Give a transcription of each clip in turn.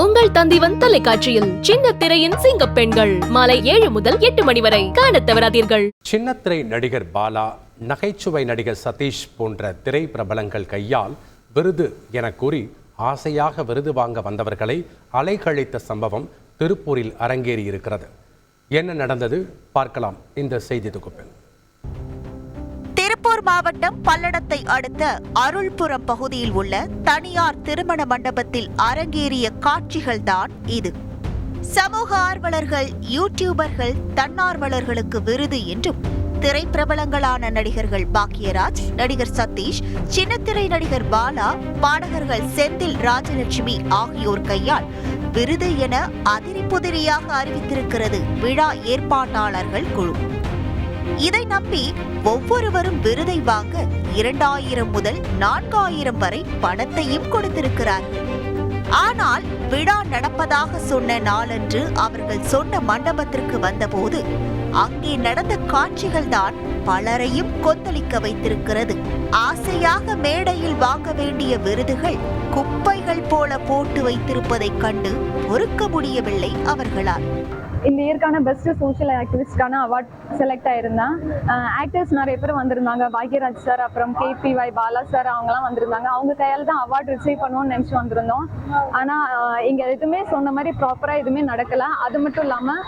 உங்கள் தந்திவன் தொலைக்காட்சியில் சின்ன திரையின் சிங்க பெண்கள் மாலை 7 முதல் 8 மணி வரை காணத் தவறாதீர்கள். சின்னத்திரை நடிகர் பாலா, நகைச்சுவை நடிகர் சதீஷ் போன்ற திரை பிரபலங்கள் கையால் விருது என கூறி ஆசையாக விருது வாங்க வந்தவர்களை அலைக்கழித்த சம்பவம் திருப்பூரில் அரங்கேறி இருக்கிறது. என்ன நடந்தது பார்க்கலாம் இந்த செய்தி தொகுப்பில். திருப்பூர் மாவட்டம் பல்லடத்தை அடுத்த அருள்புரம் பகுதியில் உள்ள தனியார் திருமண மண்டபத்தில் அரங்கேறிய காட்சிகள்தான் இது. சமூக ஆர்வலர்கள், யூடியூபர்கள், தன்னார்வலர்களுக்கு விருது என்றும் திரைப்பிரபலங்களான நடிகர்கள் பாக்கியராஜ், நடிகர் சதீஷ், சின்னத்திரை நடிகர் பாலா, பாடகர்கள் செந்தில், ராஜலட்சுமி ஆகியோர் கையால் விருது என அதிரி புதிரியாக அறிவித்திருக்கிறது விழா ஏற்பாட்டாளர்கள் குழு. இதை நம்பி ஒவ்வொருவரும் விருதை வாங்க 2000 முதல் 4000 வரை பணத்தையும் கொடுத்திருக்கிறார்கள். ஆனால் விழா நடப்பதாக சொன்ன நாளன்று அவர்கள் சொன்ன மண்டபத்திற்கு வந்தபோது அங்கே நடந்த காட்சிகள் தான் பலரையும் கொந்தளிக்க வைத்திருக்கிறது. ஆசையாக மேடையில் வாங்க வேண்டிய விருதுகள் குப்பைகள் போல போட்டு வைத்திருப்பதைக் கண்டு பொறுக்க முடியவில்லை அவர்களால். இந்த இயற்கான பெஸ்ட் சோஷியல் ஆக்டிவிஸ்டான அவார்ட் செலக்ட் ஆயிருந்தேன். ஆக்டர்ஸ் நிறைய பேர் வந்திருந்தாங்க. பாக்யராஜ் சார், அப்புறம் KPY பாலா சார், அவங்கலாம் வந்திருந்தாங்க. அவங்க கையால் தான் அவார்ட் ரிசீவ் பண்ணுவோம்னு நினச்சி வந்திருந்தோம். ஆனால் இங்கே எதுவுமே சொன்ன மாதிரி ப்ராப்பராக எதுவுமே நடக்கலை. அது மட்டும் இல்லாமல்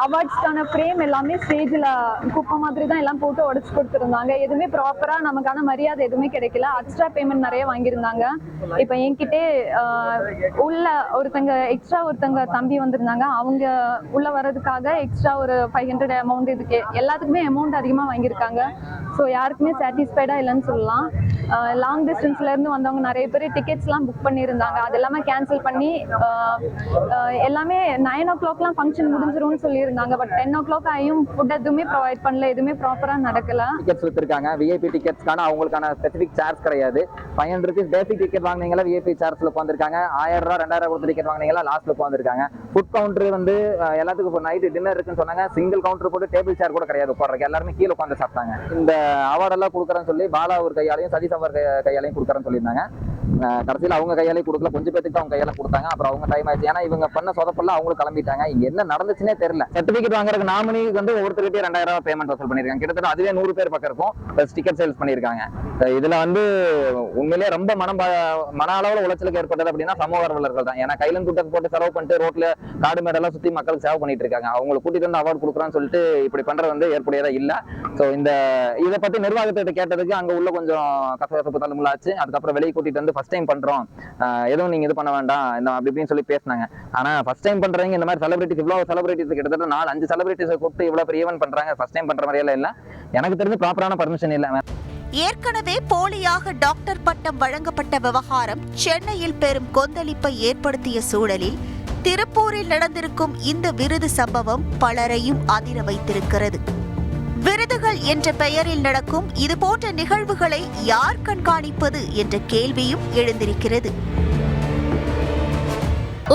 அவார்ட்ஸ்க்கான ஃப்ரேம் எல்லாமே ஸ்டேஜில் குப்பை மாதிரி தான் எல்லாம் போட்டு உடச்சி கொடுத்துருந்தாங்க. எதுவுமே ப்ராப்பராக நமக்கான மரியாதை எதுவுமே கிடைக்கல. எக்ஸ்ட்ரா பேமெண்ட் நிறைய வாங்கியிருந்தாங்க. இப்போ என்கிட்டே உள்ள ஒருத்தங்க தம்பி வந்திருந்தாங்க. அவங்க உள்ள வரதுக்காக எக்ஸ்ட்ரா ஒரு 500 அமௌண்ட், இதுக்கு எல்லாத்துக்குமே அமௌண்ட் அதிகமாக வாங்கியிருக்காங்க. ஸோ யாருக்குமே சாட்டிஸ்ஃபைடாக இல்லைன்னு சொல்லலாம். லாங் டிஸ்டன்ஸ்லேருந்து வந்தவங்க நிறைய பேர் டிக்கெட்ஸ்லாம் புக் பண்ணியிருந்தாங்க. அது எல்லாமே கேன்சல் பண்ணி எல்லாமே 9 o'clockலாம் ஃபங்க்ஷன் முடிஞ்சிரும்னு சொல்லியிருந்தாங்க. பட் 10 o'clock ஆகியும் ஃபுட் எதுவுமே ப்ரொவைட் பண்ணல. எதுவுமே ப்ராப்பராக நடக்கல. டிக்கெட்ஸ் விற்றுருக்காங்க. VIP டிக்கெட்ஸ்க்கான அவங்களுக்கான ஸ்பெசிஃபிக் சார்ஜ் கிடையாது. 500 rupees பேசிக் டிக்கெட் வாங்கினீங்களா VIP சார்ஜில் உட்காந்துருக்காங்க. 1000 ரூபா 2000 கொடுத்து டிக்கெட் வாங்கினீங்களா லாஸ்ட்டில் உட்காந்துருக்காங்க. ஃபுட் கவுண்டர் வந்து எல்லாத்துக்கும் இப்போ நைட்டு டின்னர் இருக்குன்னு சொன்னாங்க. சிங்கிள் கவுண்டர் போட்டு டேபிள் சேர் கூட கிடையாது உட்கார்றதுக்கு. எல்லாருமே கீழே உட்காந்து சாப்பிட்டாங்க. இந்த அவார்டெல்லாம் கொடுக்குறேன்னு சொல்லி பாலா ஒரு கையாலையும் சதீஷ் அவர் கையாலையும் கொடுக்குறேன்னு சொல்லியிருந்தாங்க. கடைசியில் அவங்க கையாலையும் கொடுக்கல. கொஞ்சம் பேருக்கு அவங்க கையால கொடுத்தாங்க. அப்புறம் அவங்க டைம் ஆயிடுச்சு. ஏன்னா இவங்க பண்ண சொதப்பெல்லாம் அவங்களும் கிளம்பிட்டாங்க. இங்க என்ன நடந்துச்சுன்னே தெரியல. சர்டிஃபிகேட் வாங்குறதுக்கு நாமினிக்கு வந்து ஒவ்வொருத்தருக்கே 2000 ரூபாய் பேமெண்ட் வசூல் பண்ணிருக்காங்க. கிட்டத்தட்ட அதுவே 100 பேர் பக்கம் இருக்கும். பிளஸ் டிக்கெட் சேல்ஸ் பண்ணிருக்காங்க. இதுல வந்து உண்மையிலேயே ரொம்ப மன அளவுல உளைச்சலுக்கு ஏற்பட்டது அப்படின்னா சமூக ஆர்வலர்கள் தான். ஏன்னா கையில துட்டை போட்டு செலவு பண்ணிட்டு ரோட்ல காடு மேடெல்லாம் சுத்தி மக்களுக்கு சேவை பண்ணிட்டு இருக்காங்க. அவங்களை கூட்டிட்டு வந்து அவார்டு கொடுக்குறான்னு சொல்லிட்டு இப்படி பண்றது வந்து ஏற்புடையதா இல்ல. ஸோ இதை பத்தி நிர்வாகத்தை கேட்டதுக்கு அங்க உள்ள கொஞ்சம் கசகசப்பு தள்ளுமுள்ளாச்சு. அதுக்கப்புறம் வெளியே கூட்டிட்டு வந்து ஃபர்ஸ்ட் டைம் பண்றோம், எதுவும் நீங்க இது பண்ண வேண்டாம் இந்த அப்படி இப்படின்னு சொல்லி பேசினாங்க. ஆனா ஃபர்ஸ்ட் டைம் பண்றவங்க இந்த மாதிரி செலிபிரிட்டிஸ், இவ்வளவு செலிபிரிட்டிஸ் கிட்டத்தட்ட 4-5 செலிபிரிட்டிஸை கூப்பிட்டு இவ்வளவு பெரிய ஈவென்ட் பண்றாங்க. ஃபர்ஸ்ட் டைம் பண்ற மாதிரியே இல்ல. எனக்கு தெரிஞ்சு ப்ராப்பரான பர்மிஷன் இல்ல. ஏற்கனவே போலியாக டாக்டர் பட்டம் வழங்கப்பட்ட விவகாரம் சென்னையில் பெரும் கொந்தளிப்பை ஏற்படுத்திய சூழலில் திருப்பூரில் நடந்திருக்கும் இந்த விருது சம்பவம் பலரையும் அதிர வைத்திருக்கிறது. விருதுகள் என்ற பெயரில் நடக்கும் இதுபோன்ற நிகழ்வுகளை யார் கண்காணிப்பது என்ற கேள்வியும் எழுந்திருக்கிறது.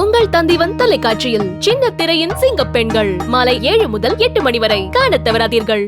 உங்கள் தந்திவன் தொலைக்காட்சியில் சின்ன திரையின் சிங்க பெண்கள் மாலை 7 முதல் 8 மணி வரை காணத் தவறாதீர்கள்.